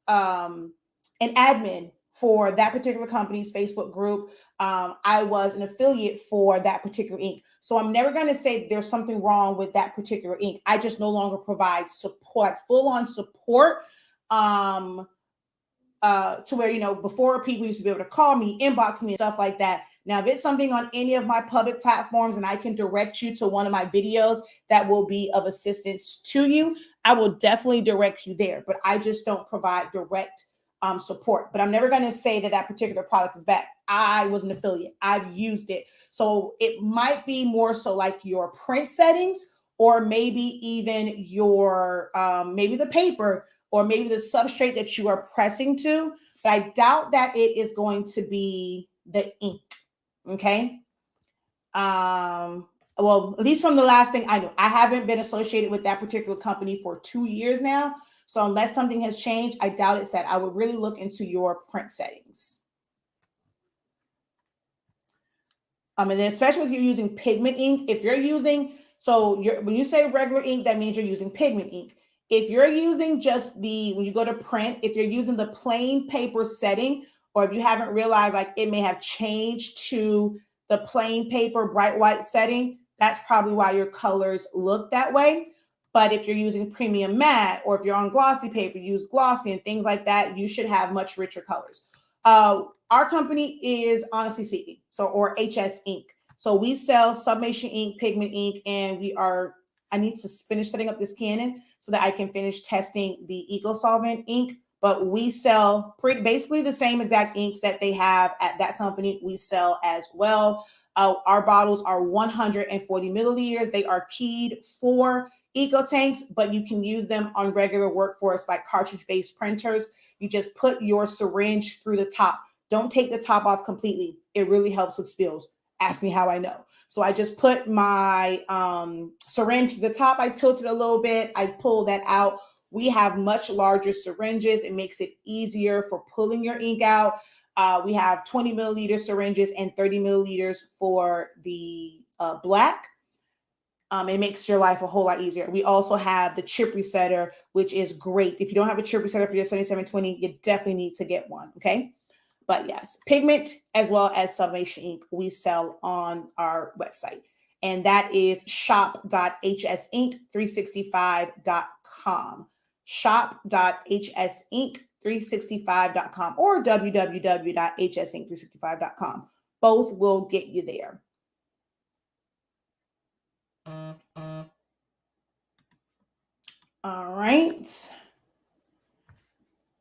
an admin for that particular company's Facebook group. I was an affiliate for that particular ink. So I'm never going to say there's something wrong with that particular ink. I just no longer provide support, full on support. To where, before people used to be able to call me, inbox me, and stuff like that. Now, if it's something on any of my public platforms and I can direct you to one of my videos that will be of assistance to you, I will definitely direct you there. But I just don't provide direct support. But I'm never going to say that that particular product is bad. I was an affiliate. I've used it. So it might be more so like your print settings, or maybe even your, maybe the paper, or maybe the substrate that you are pressing to, but I doubt that it is going to be the ink. Okay. Well, at least from the last thing I know, I haven't been associated with that particular company for 2 years now. So unless something has changed, I doubt it's that. I would really look into your print settings. And then especially if you're using pigment ink, if you're using, when you say regular ink, that means you're using pigment ink. If you're using just when you go to print, if you're using the plain paper setting, or if you haven't realized like it may have changed to the plain paper bright white setting, that's probably why your colors look that way. But if you're using premium matte, or if you're on glossy paper, use glossy and things like that, you should have much richer colors. Our company is Honestly Speaking, or HS Ink. So we sell sublimation ink, pigment ink, and I need to finish setting up this Canon so that I can finish testing the EcoSolvent ink. But we sell basically the same exact inks that they have at that company. We sell as well. Our bottles are 140 milliliters. They are keyed for eco tanks, but you can use them on regular workforce like cartridge-based printers. You just put your syringe through the top. Don't take the top off completely. It really helps with spills. Ask me how I know. So I just put my syringe to the top. I tilted a little bit. I pull that out. We have much larger syringes. It makes it easier for pulling your ink out. We have 20 milliliter syringes and 30 milliliters for the black. It makes your life a whole lot easier. We also have the chip resetter, which is great. If you don't have a chip resetter for your 7720, you definitely need to get one, okay? But yes, pigment as well as sublimation ink we sell on our website. And that is shop.hsink365.com. Shop.hsink365.com or www.hsink365.com. Both will get you there. All right.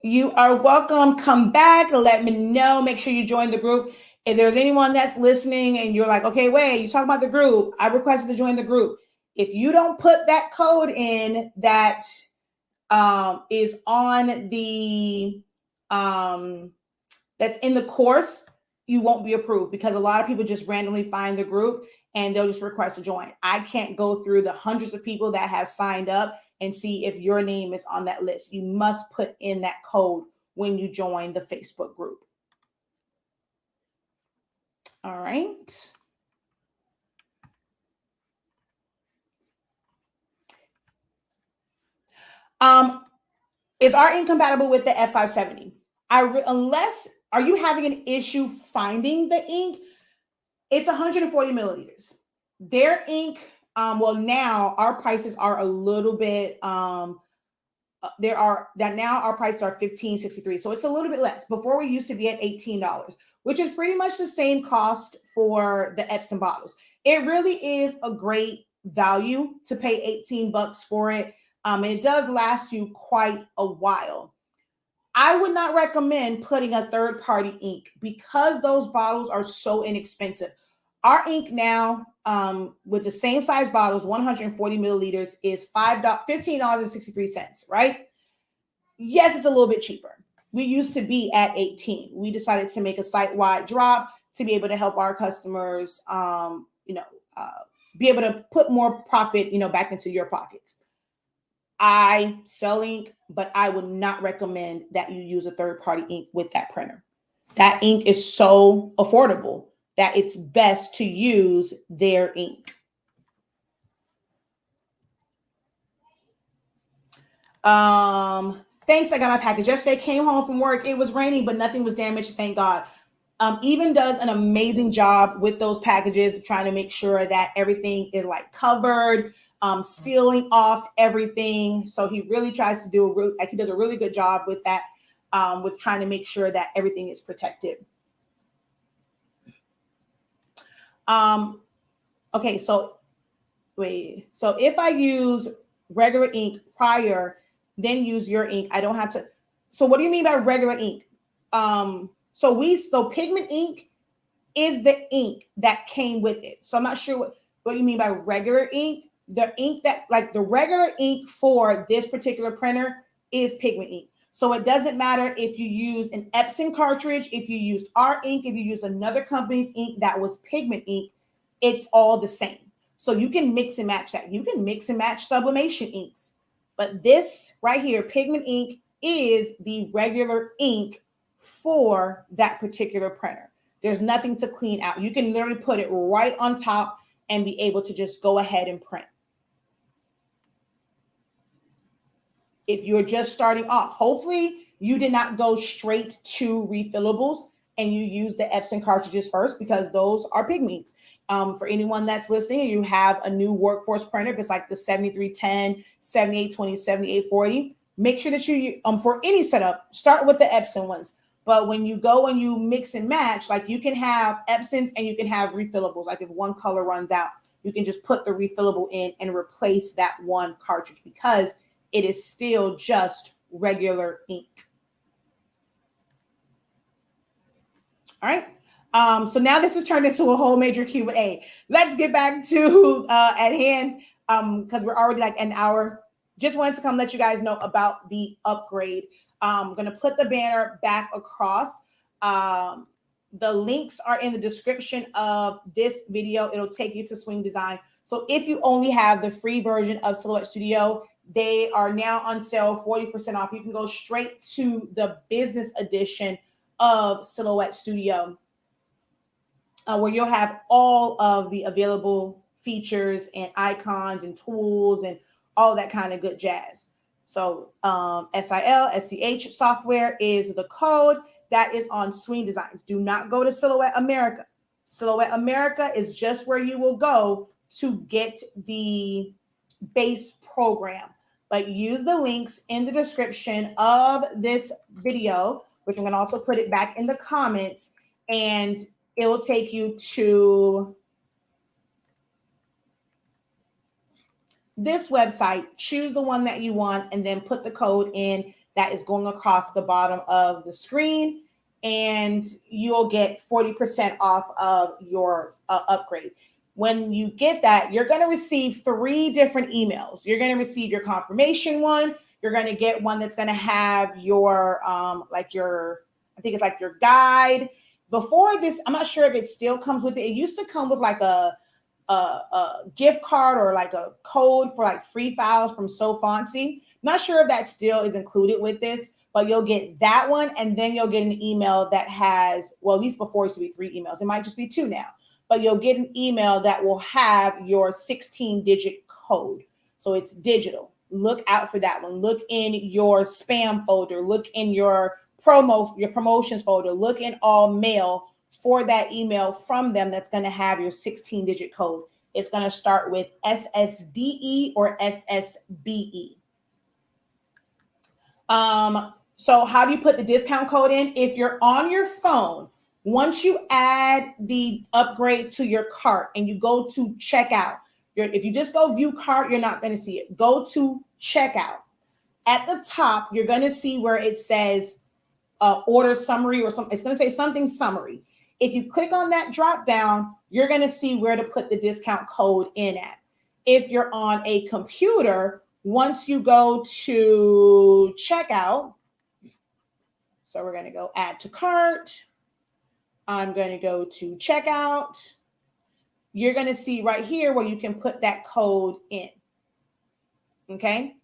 You are welcome. Come back. Let me know. Make sure you join the group. If there's anyone that's listening and you're like, okay, wait, you talk about the group. I requested to join the group. If you don't put that code in that is on the that's in the course, you won't be approved, because a lot of people just randomly find the group and they'll just request to join. I can't go through the hundreds of people that have signed up and see if your name is on that list. You must put in that code when you join the Facebook group. All right. Is our ink compatible with the F570? Are you having an issue finding the ink? It's 140 milliliters. Their ink, now our prices are a little bit, now our prices are $15.63. So it's a little bit less. Before we used to be at $18, which is pretty much the same cost for the Epsom bottles. It really is a great value to pay 18 bucks for it. And it does last you quite a while. I would not recommend putting a third-party ink because those bottles are so inexpensive. Our ink now with the same size bottles, 140 milliliters, is $15.63, right? Yes, it's a little bit cheaper. We used to be at 18. We decided to make a site-wide drop to be able to help our customers, be able to put more profit, back into your pockets. I sell ink, but I would not recommend that you use a third-party ink with that printer. That ink is so affordable that it's best to use their ink. Thanks. I got my package yesterday. Came home from work. It was raining, but nothing was damaged. Thank God. Even does an amazing job with those packages, trying to make sure that everything is like covered, sealing off everything. So he really tries to do he does a really good job with that, with trying to make sure that everything is protected. Okay, so wait. So if I use regular ink prior, then use your ink, I don't have to. So what do you mean by regular ink? So pigment ink is the ink that came with it. So I'm not sure what you mean by regular ink. The ink that, like the regular ink for this particular printer is pigment ink. So it doesn't matter if you use an Epson cartridge, if you used our ink, if you use another company's ink that was pigment ink, it's all the same. So you can mix and match that. You can mix and match sublimation inks. But this right here, pigment ink, is the regular ink for that particular printer. There's nothing to clean out. You can literally put it right on top and be able to just go ahead and print. If you're just starting off, hopefully you did not go straight to refillables and you use the Epson cartridges first, because those are pigment inks. For anyone that's listening, you have a new workforce printer, if it's like the 7310, 7820, 7840, make sure that you, for any setup, start with the Epson ones. But when you go and you mix and match, like you can have Epsons and you can have refillables. Like if one color runs out, you can just put the refillable in and replace that one cartridge, because it is still just regular ink. All right. So now this has turned into a whole major Q&A. Let's get back to at hand, because we're already like an hour. Just wanted to come let you guys know about the upgrade. I'm going to put the banner back across. The links are in the description of this video. It'll take you to Swing Design. So if you only have the free version of Silhouette Studio, they are now on sale, 40% off. You can go straight to the business edition of Silhouette Studio, where you'll have all of the available features and icons and tools and all that kind of good jazz. So SIL, software is the code that is on Swing Designs. Do not go to Silhouette America. Silhouette America is just where you will go to get the base program. But use the links in the description of this video, which I'm going to also put it back in the comments, and it will take you to this website. Choose the one that you want and then put the code in that is going across the bottom of the screen, and you'll get 40% off of your upgrade. When you get that, you're going to receive 3 different emails. You're going to receive your confirmation one. You're going to get one that's going to have your, I think it's like your guide. Before this, I'm not sure if it still comes with it. It used to come with like a gift card or like a code for like free files from So Fancy. Not sure if that still is included with this, but you'll get that one. And then you'll get an email that has, well, at least before it used to be 3 emails. It might just be 2 now. But you'll get an email that will have your 16-digit code. So it's digital. Look out for that one. Look in your spam folder. Look in your promotions folder. Look in all mail for that email from them that's going to have your 16-digit code. It's going to start with SSDE or SSBE. So how do you put the discount code in? If you're on your phone, once you add the upgrade to your cart and you go to checkout, if you just go view cart, you're not going to see it. Go to checkout. At the top, you're going to see where it says order summary or something. It's going to say something summary. If you click on that drop down, you're going to see where to put the discount code in at. If you're on a computer, once you go to checkout, so we're going to go add to cart. I'm going to go to checkout. You're going to see right here where you can put that code in. Okay.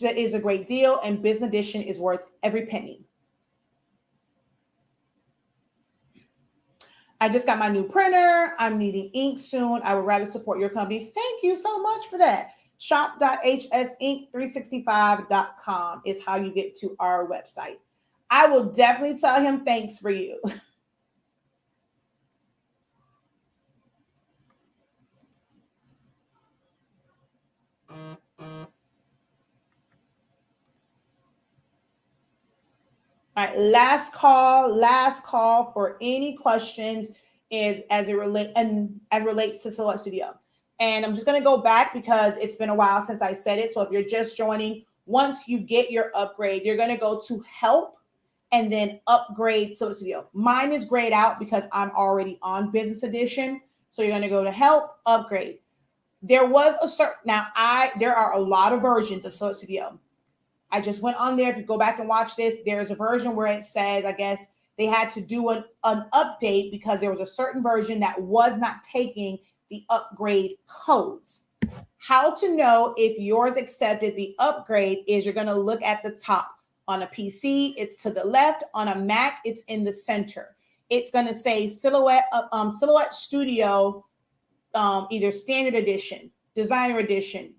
That is a great deal, and Business Edition is worth every penny. I just got my new printer. I'm needing ink soon. I would rather support your company. Thank you so much for that. Shop.hsink365.com is how you get to our website. I will definitely tell him thanks for you. All right, last call for any questions is as it relates to Silhouette Studio. And I'm just going to go back because it's been a while since I said it. So if you're just joining, once you get your upgrade, you're going to go to help and then upgrade Silhouette Studio. Mine is grayed out because I'm already on Business Edition. So you're going to go to help, upgrade. There was a certain, there are a lot of versions of Silhouette Studio. I just went on there. If you go back and watch this, there's a version where it says, I guess they had to do an update because there was a certain version that was not taking the upgrade codes. How to know if yours accepted the upgrade is you're going to look at the top. On a PC, it's to the left. On a Mac, it's in the center. It's going to say Silhouette Studio, either Standard Edition, Designer Edition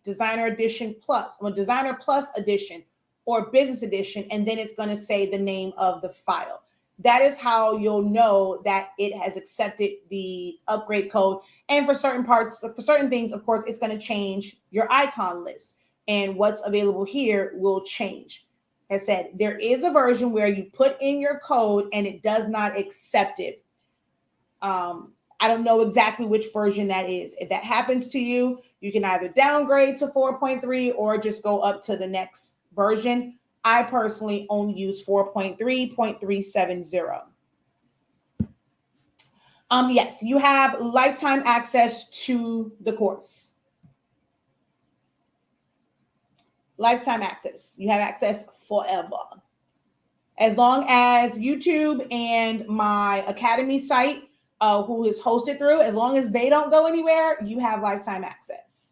Plus, or Designer Plus Edition, or Business Edition, and then it's going to say the name of the file. That is how you'll know that it has accepted the upgrade code. And for certain parts, for certain things, of course, it's going to change your icon list, and what's available here will change. As I said, there is a version where you put in your code and it does not accept it. I don't know exactly which version that is. If that happens to you, you can either downgrade to 4.3 or just go up to the next version. I personally only use 4.3.370. Yes, you have lifetime access to the course. Lifetime access. You have access forever. As long as YouTube and my Academy site, who is hosted through, as long as they don't go anywhere, you have lifetime access.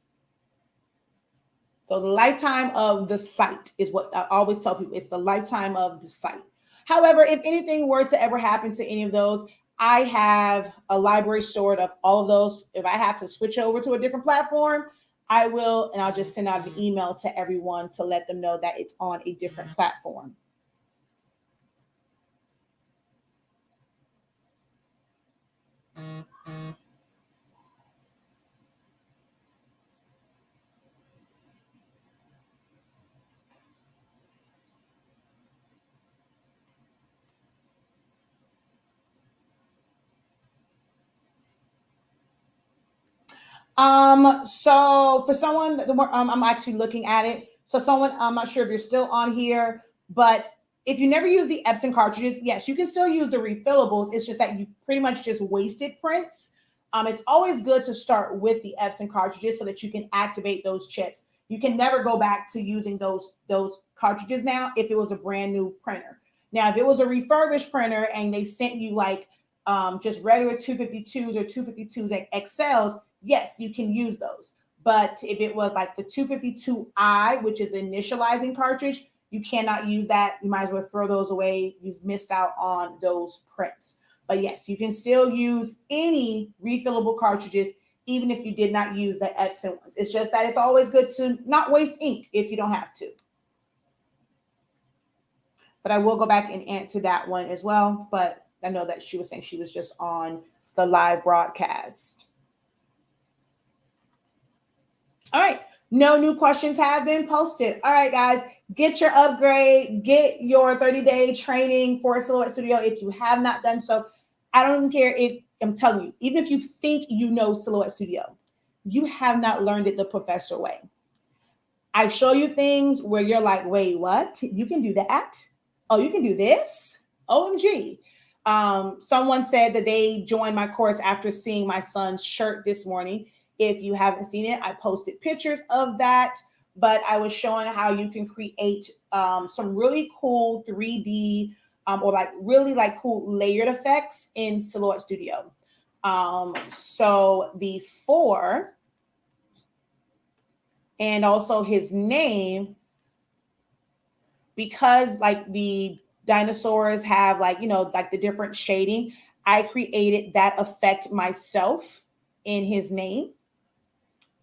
So the lifetime of the site is what I always tell people. It's the lifetime of the site. However, if anything were to ever happen to any of those, I have a library stored of all of those. If I have to switch over to a different platform, I will, and I'll just send out an email to everyone to let them know that it's on a different platform. So for someone, I'm actually looking at it. So someone, I'm not sure if you're still on here, but if you never use the Epson cartridges, yes, you can still use the refillables. It's just that you pretty much just wasted prints. It's always good to start with the Epson cartridges so that you can activate those chips. You can never go back to using those cartridges now if it was a brand new printer. Now, if it was a refurbished printer and they sent you like just regular 252s or 252s XLs, yes, you can use those. But if it was like the 252i, which is the initializing cartridge, you cannot use that. You might as well throw those away. You've missed out on those prints. But yes, you can still use any refillable cartridges, even if you did not use the Epson ones. It's just that it's always good to not waste ink if you don't have to. But I will go back and answer that one as well. But I know that she was saying she was just on the live broadcast. All right. No new questions have been posted. All right, guys, get your upgrade, get your 30-day training for Silhouette Studio. If you have not done so, I don't care if I'm telling you, even if you think you know Silhouette Studio, you have not learned it the professor way. I show you things where you're like, wait, what? You can do that? Oh, you can do this? OMG. Someone said that they joined my course after seeing my son's shirt this morning. If you haven't seen it, I posted pictures of that, but I was showing how you can create some really cool 3D or like really like cool layered effects in Silhouette Studio. So the 4 and also his name, because like the dinosaurs have like, you know, like the different shading, I created that effect myself in his name,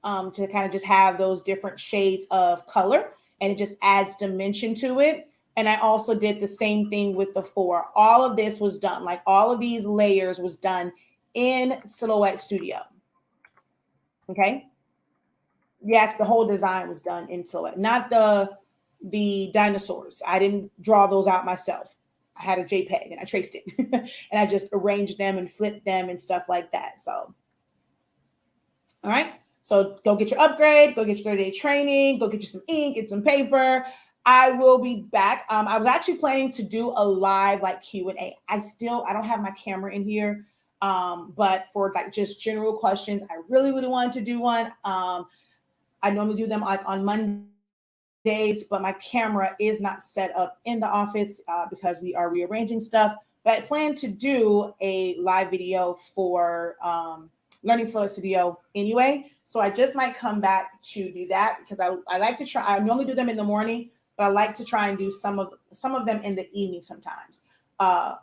to kind of just have those different shades of color, and it just adds dimension to it. And I also did the same thing with the 4. All of this was done, like all of these layers was done in Silhouette Studio. Okay. Yeah, the whole design was done in Silhouette, not the dinosaurs. I didn't draw those out myself. I had a JPEG and I traced it and I just arranged them and flipped them and stuff like that. So, all right. So go get your upgrade, go get your 30-day training, go get you some ink, get some paper. I will be back. I was actually planning to do a live like Q&A. I don't have my camera in here. But for like just general questions, I really wanted to do one. I normally do them like on Mondays, but my camera is not set up in the office because we are rearranging stuff. But I plan to do a live video for Learning Silhouette Studio anyway. So I just might come back to do that because I like to try. I normally do them in the morning, but I like to try and do some of them in the evening sometimes. But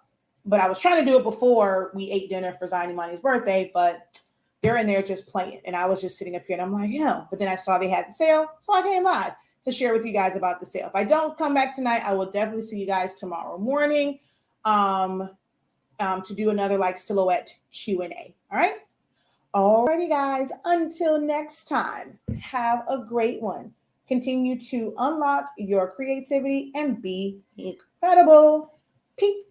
I was trying to do it before we ate dinner for Zion Imani's birthday, but they're in there just playing. And I was just sitting up here and I'm like, yeah. But then I saw they had the sale. So I came live to share with you guys about the sale. If I don't come back tonight, I will definitely see you guys tomorrow morning to do another like silhouette Q&A. All right. Alrighty, guys. Until next time, have a great one. Continue to unlock your creativity and be incredible. Peace.